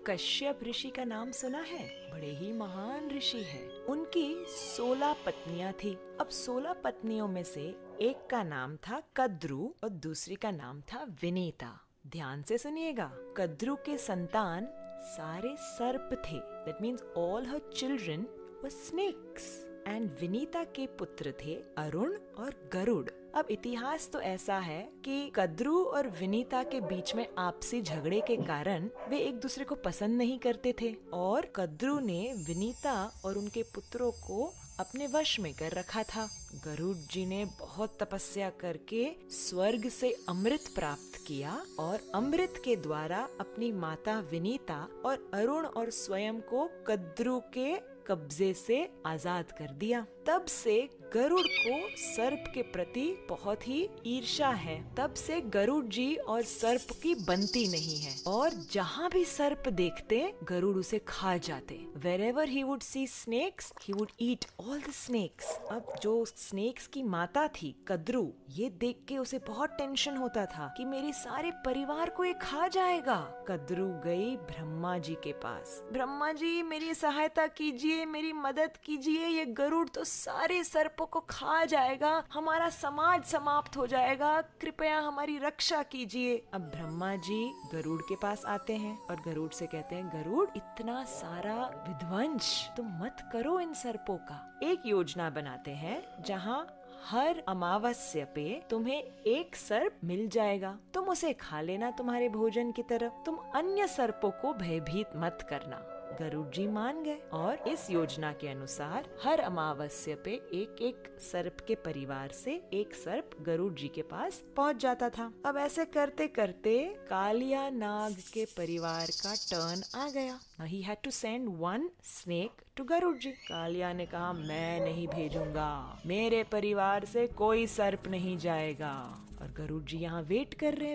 कश्यप ऋषि का नाम सुना है? बड़े ही महान ऋषि है। उनकी 16 पत्नियां थी। अब 16 पत्नियों में से एक का नाम था कद्रु और दूसरी का नाम था विनीता। ध्यान से सुनिएगा। कद्रु के संतान सारे सर्प थे। That means all her children were snakes. And Vinita के पुत्र थे अरुण और गरुड़। अब इतिहास तो ऐसा है कि कद्रु और विनीता के बीच में आपसी झगड़े के कारण वे एक दूसरे को पसंद नहीं करते थे और कद्रु ने विनीता और उनके पुत्रों को अपने वश में कर रखा था। गरुड़ जी ने बहुत तपस्या करके स्वर्ग से अमृत प्राप्त किया और अमृत के द्वारा अपनी माता विनीता और अरुण और स्वयं को कद्रु के कब्जे से आजाद कर दिया। तब से गरुड़ को सर्प के प्रति बहुत ही ईर्ष्या है। तब से गरुड़ जी और सर्प की बनती नहीं है और जहाँ भी सर्प देखते गरुड़ उसे खा जाते। Wherever he would see snakes, he would eat all the snakes। अब जो स्नेक्स की माता थी कद्रु, ये देख के उसे बहुत टेंशन होता था कि मेरे सारे परिवार को ये खा जाएगा। कद्रु गई ब्रह्मा जी के पास। ब्रह्मा जी, मेरी सहायता कीजिए, मेरी मदद कीजिए, ये गरुड़ तो सारे सर्पों को खा जाएगा, हमारा समाज समाप्त हो जाएगा, कृपया हमारी रक्षा कीजिए। अब ब्रह्मा जी गरुड़ के पास आते हैं और गरुड़ से कहते हैं, गरुड़, इतना सारा विध्वंस तुम मत करो इन सर्पों का। एक योजना बनाते हैं जहाँ हर अमावस्या पे तुम्हें एक सर्प मिल जाएगा, तुम उसे खा लेना तुम्हारे भोजन की तरफ, तुम अन्य सर्पों को भयभीत मत करना। गरुड़ जी मान गए और इस योजना के अनुसार हर अमावस्या पे एक एक सर्प के परिवार से एक सर्प गरुड़ जी के पास पहुंच जाता था। अब ऐसे करते करते कालिया नाग के परिवार का टर्न आ गया। He had to send one snake to Garuda जी। कालिया ने कहा, मैं नहीं भेजूंगा, मेरे परिवार से कोई सर्प नहीं जाएगा। और गरुड़ जी यहाँ वेट कर रहे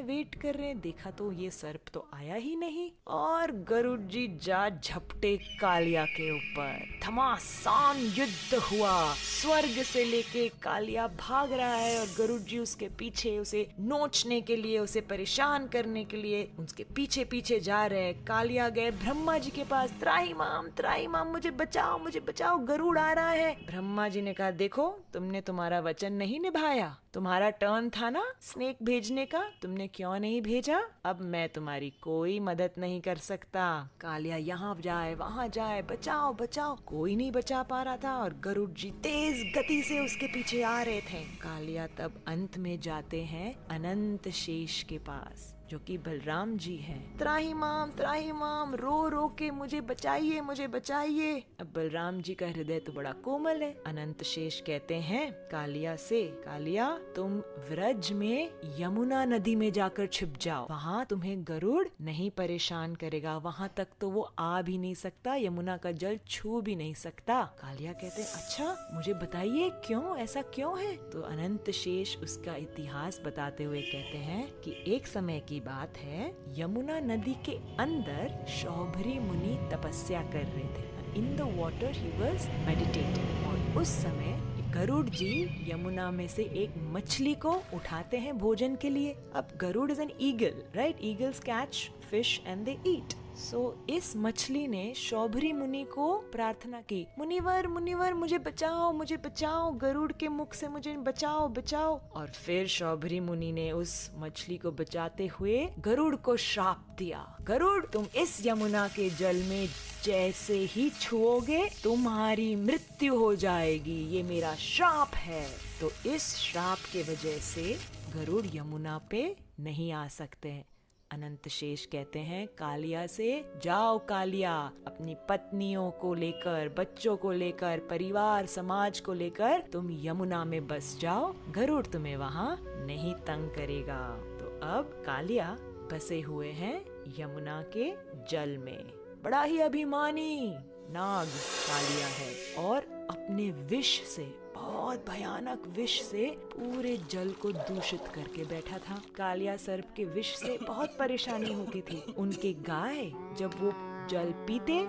हैं। देखा तो ये सर्प तो आया ही नहीं और गरुड़ जी जा झपटे कालिया के ऊपर। घमासान युद्ध हुआ। स्वर्ग से लेके कालिया भाग रहा है और गरुड़ जी उसके पीछे, उसे नोचने के लिए, उसे परेशान करने के लिए उसके पीछे पीछे जा रहे हैं। कालिया गए ब्रह्मा जी के पास, त्राहिमाम मुझे बचाओ, गरुड़ आ रहा है। ब्रह्मा जी ने कहा, देखो, तुमने तुम्हारा वचन नहीं निभाया, तुम्हारा टर्न था ना स्नेक भेजने का, तुमने क्यों नहीं भेजा? अब मैं तुम्हारी कोई मदद नहीं कर सकता। कालिया यहाँ जाए वहाँ जाए, बचाओ, कोई नहीं बचा पा रहा था और गरुड़ जी तेज गति से उसके पीछे आ रहे थे। कालिया तब अंत में जाते हैं अनंत शेष के पास, जो कि बलराम जी हैं। त्राहिमाम रो रो के मुझे बचाइए। अब बलराम जी का हृदय तो बड़ा कोमल है। अनंत शेष कहते हैं कालिया से, कालिया, तुम व्रज में यमुना नदी में जाकर छिप जाओ, वहाँ तुम्हें गरुड़ नहीं परेशान करेगा, वहाँ तक तो वो आ भी नहीं सकता, यमुना का जल छू भी नहीं सकता। कालिया कहते हैं, अच्छा, मुझे बताइए क्यों, ऐसा क्यों है? तो अनंत शेष उसका इतिहास बताते हुए कहते हैं कि एक समय की बात है, यमुना नदी के अंदर शौभरी मुनि तपस्या कर रहे थे। In the water he was meditating और उस समय गरुड़ जी यमुना में से एक मछली को उठाते हैं भोजन के लिए। अब Garuda is an eagle, right? Eagles catch fish and they eat. So इस मछली ने शौभरी मुनि को प्रार्थना की, मुनिवर मुझे बचाओ, गरुड़ के मुख से मुझे बचाओ। और फिर शौभरी मुनि ने उस मछली को बचाते हुए गरुड़ को श्राप दिया, गरुड़, तुम इस यमुना के जल में जैसे ही छुओगे तुम्हारी मृत्यु हो जाएगी, ये मेरा श्राप है। तो इस श्राप के वजह से गरुड़ यमुना पे नहीं आ सकते। अनंत शेष कहते हैं कालिया से, जाओ कालिया, अपनी पत्नियों को लेकर, बच्चों को लेकर, परिवार समाज को लेकर तुम यमुना में बस जाओ, गरुड़ तुम्हें वहाँ नहीं तंग करेगा। तो अब कालिया बसे हुए हैं यमुना के जल में। बड़ा ही अभिमानी नाग कालिया है और अपने विष से, बहुत भयानक विष से पूरे जल को दूषित करके बैठा था। कालिया सर्प के विष से बहुत परेशानी होती थी। उनके गाय जब वो जल पीते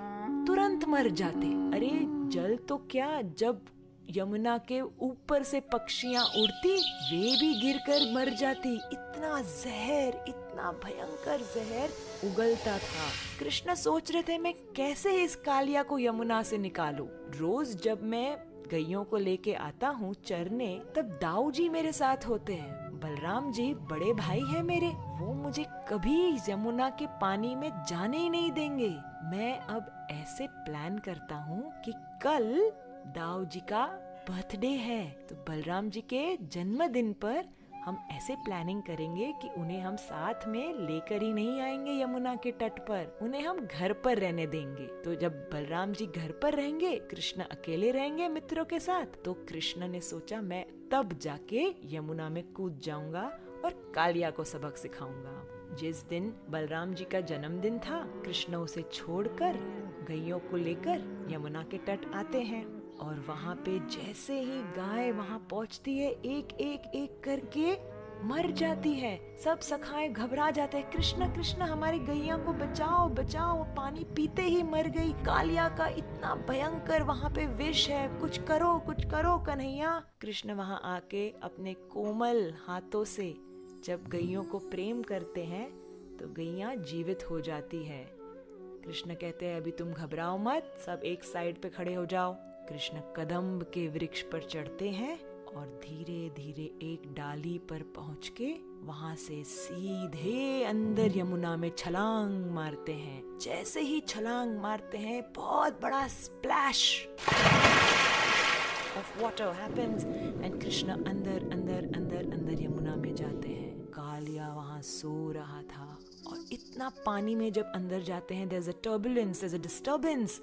तुरंत मर जाते। अरे जल तो क्या, जब यमुना के ऊपर से पक्षियां उड़ती, वे भी गिरकर मर जाती। इतना जहर, इतना भयंकर जहर उगलता था। कृष्ण सोच रहे थे, मैं कैसे इस कालिया को यमुना से निकालूं। रोज जब मैं गैयों को लेके आता हूँ चरने, तब दाऊ जी मेरे साथ होते हैं। बलराम जी बड़े भाई हैं मेरे, वो मुझे कभी यमुना के पानी में जाने ही नहीं देंगे। मैं अब ऐसे प्लान करता हूँ कि कल दाऊ जी का बर्थडे है, तो बलराम जी के जन्मदिन पर हम ऐसे प्लानिंग करेंगे कि उन्हें हम साथ में लेकर ही नहीं आएंगे यमुना के तट पर, उन्हें हम घर पर रहने देंगे। तो जब बलराम जी घर पर रहेंगे, कृष्ण अकेले रहेंगे मित्रों के साथ। तो कृष्ण ने सोचा, मैं तब जाके यमुना में कूद जाऊंगा और कालिया को सबक सिखाऊंगा। जिस दिन बलराम जी का जन्मदिन था, कृष्ण उसे छोड़कर गैयों को लेकर यमुना के तट आते हैं और वहाँ पे जैसे ही गाय वहाँ पहुँचती है, एक एक एक करके मर जाती है। सब सखाए घबरा जाते हैं, कृष्ण कृष्ण हमारी गैया को बचाओ बचाओ, वो पानी पीते ही मर गई। कालिया का इतना भयंकर वहाँ पे विष है, कुछ करो कन्हैया। कृष्ण वहाँ आके अपने कोमल हाथों से जब गैयों को प्रेम करते हैं तो गैया जीवित हो जाती है। कृष्ण कहते हैं, अभी तुम घबराओ मत, सब एक साइड पे खड़े हो जाओ। कृष्ण कदम्ब के वृक्ष पर चढ़ते हैं और धीरे धीरे एक डाली पर पहुंच के वहां से सीधे अंदर यमुना में छलांग मारते हैं। जैसे ही छलांग मारते हैं, बहुत बड़ा splash of water happens and Krishna अंदर अंदर अंदर अंदर यमुना में जाते हैं। कालिया वहां सो रहा था और इतना पानी में जब अंदर जाते हैं, there's a turbulence, there's a disturbance।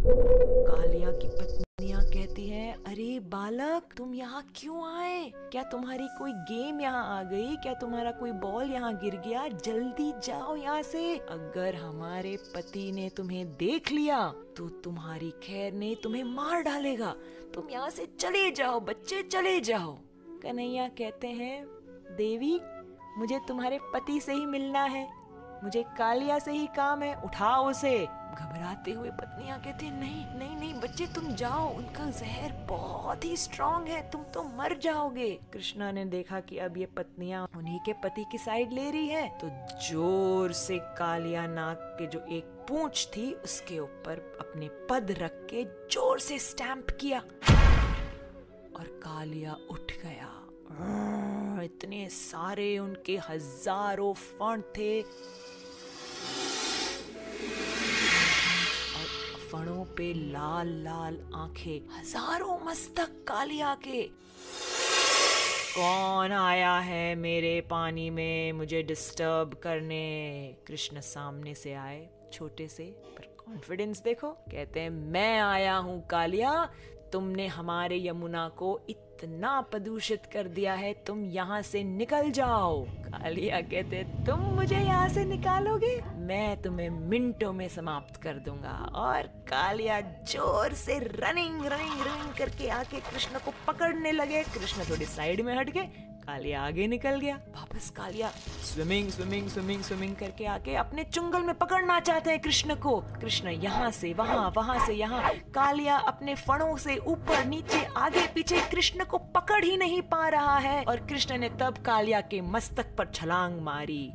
Kaliya की पत्नियां कहती हैं, अरे बालक तुम यहाँ क्यों आए? क्या तुम्हारी कोई गेम यहाँ आ गई? क्या तुम्हारा कोई बॉल यहाँ गिर गया? जल्दी जाओ यहाँ से। अगर हमारे पति ने तुम्हें देख लिया तो तुम्हारी खैर नहीं, तुम्हें मार डालेगा। तुम यहाँ से चले जाओ बच्चे, चले जाओ। कन्हैया कहते हैं, देवी मुझे तुम्हारे पति से ही मिलना है, मुझे कालिया से ही काम है, उठाओ उसे। घबराते हुए पत्नियां कहती हैं, नहीं नहीं नहीं बच्चे तुम जाओ, उनका जहर बहुत ही स्ट्रॉन्ग है, तुम तो मर जाओगे। कृष्णा ने देखा कि अब ये पत्नियां उन्हीं के पति की साइड ले रही है, तो जोर से कालिया नाग के जो एक पूंछ थी उसके ऊपर अपने पद रख के जोर से स्टैंप किया और कालिया उठ गया। इतने सारे उनके हजारों फण थे और फणों पे लाल लाल आंखें, हजारों मस्तक कालिया के। कौन आया है मेरे पानी में मुझे डिस्टर्ब करने? कृष्ण सामने से आए, छोटे से पर कॉन्फिडेंस देखो। कहते हैं, मैं आया हूँ कालिया, तुमने हमारे यमुना को इतना प्रदूषित कर दिया है, तुम यहाँ से निकल जाओ। कालिया कहते, तुम मुझे यहाँ से निकालोगे? मैं तुम्हें मिनटों में समाप्त कर दूंगा। और कालिया जोर से रनिंग रनिंग रनिंग करके आके कृष्ण को पकड़ने लगे। कृष्ण थोड़ी साइड में हट गए, कालिया आगे निकल गया। वापस Kaliya swimming swimming swimming swimming करके आके अपने चुंगल में पकड़ना चाहते हैं कृष्ण को। कृष्ण यहाँ से वहाँ, वहाँ से यहाँ। कालिया अपने फणों से ऊपर नीचे आगे पीछे कृष्ण को पकड़ ही नहीं पा रहा है। और कृष्ण ने तब कालिया के मस्तक पर छलांग मारी।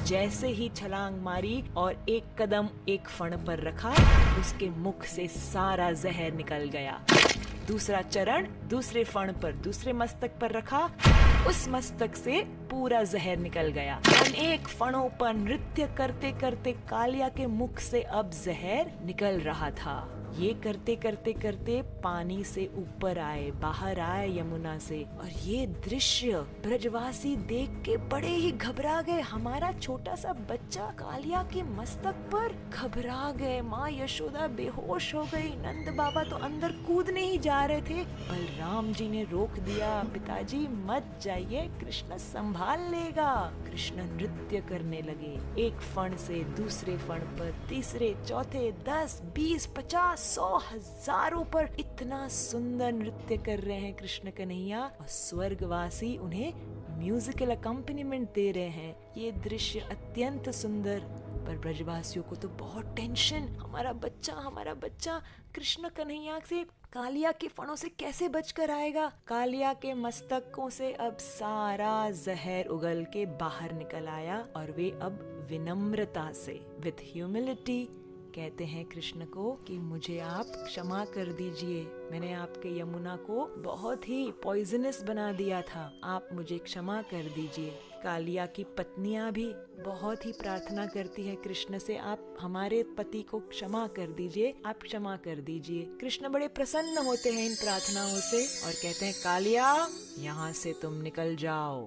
जैसे ही छलांग मारी और एक कदम एक फण पर रखा, उसके मुख से सारा जहर निकल गया। दूसरा चरण दूसरे फण पर, दूसरे मस्तक पर रखा, उस मस्तक से पूरा जहर निकल गया। अनेक फणों पर नृत्य करते करते कालिया के मुख से अब जहर निकल रहा था। ये करते करते करते पानी से ऊपर आए, बाहर आए यमुना से। और ये दृश्य ब्रजवासी देख के बड़े ही घबरा गए। हमारा छोटा सा बच्चा कालिया के मस्तक पर, घबरा गए। माँ यशोदा बेहोश हो गई। नंद बाबा तो अंदर कूदने ही जा रहे थे। बलराम जी ने रोक दिया, पिताजी मत जाइए, कृष्ण संभाल लेगा। कृष्ण नृत्य करने लगे, एक फण से दूसरे फण पर, तीसरे चौथे, 10, 20, 50, 100, हजारों पर इतना सुंदर नृत्य कर रहे हैं कृष्ण कन्हैया। और स्वर्गवासी उन्हें म्यूजिकल अकम्पनीमेंट दे रहे हैं। ये दृश्य अत्यंत सुंदर पर ब्रजवासियों को तो बहुत टेंशन, हमारा बच्चा कृष्ण कन्हैया से कालिया के फणों से कैसे बचकर आएगा। कालिया के मस्तकों से अब सारा जहर उगल के बाहर निकल आया और वे अब विनम्रता से, विथ ह्यूमिलिटी, कहते हैं कृष्ण को कि मुझे आप क्षमा कर दीजिए, मैंने आपके यमुना को बहुत ही पॉइजनस बना दिया था, आप मुझे क्षमा कर दीजिए। कालिया की पत्नियां भी बहुत ही प्रार्थना करती है कृष्ण से, आप हमारे पति को क्षमा कर दीजिए, आप क्षमा कर दीजिए। कृष्ण बड़े प्रसन्न होते हैं इन प्रार्थनाओं से और कहते हैं कालिया, यहाँ से तुम निकल जाओ,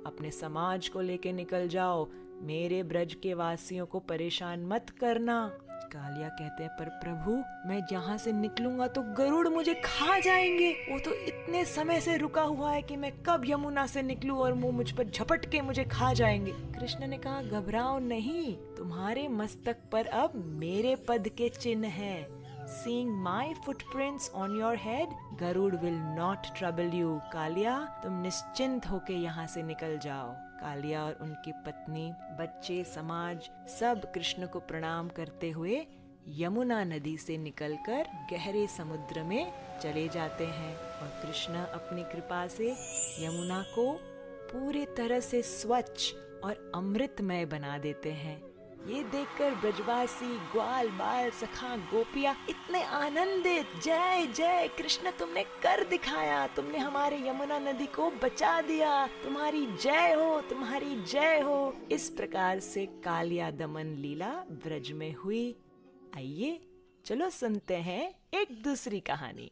अपने समाज को लेके निकल जाओ, मेरे ब्रज के वासियों को परेशान मत करना। कालिया कहते हैं पर प्रभु, मैं यहाँ से निकलूंगा तो गरुड़ मुझे खा जाएंगे, वो तो इतने समय से रुका हुआ है कि मैं कब यमुना से निकलूं और वो मुझ पर झपट के मुझे खा जाएंगे। कृष्ण ने कहा घबराओ नहीं, तुम्हारे मस्तक पर अब मेरे पद के चिन्ह हैं। Seeing my footprints on your head, Garuda will not trouble you। Kaliya, तुम निश्चिंत होके यहाँ से निकल जाओ। कालिया और उनकी पत्नी, बच्चे, समाज सब कृष्ण को प्रणाम करते हुए यमुना नदी से निकलकर गहरे समुद्र में चले जाते हैं और कृष्ण अपनी कृपा से यमुना को पूरी तरह से स्वच्छ और अमृतमय बना देते हैं। ये देखकर ब्रजवासी, ग्वाल बाल, सखा, गोपियां इतने आनंदित, जय जय कृष्ण, तुमने कर दिखाया, तुमने हमारे यमुना नदी को बचा दिया, तुम्हारी जय हो, तुम्हारी जय हो। इस प्रकार से कालिया दमन लीला ब्रज में हुई। आइए चलो सुनते हैं एक दूसरी कहानी।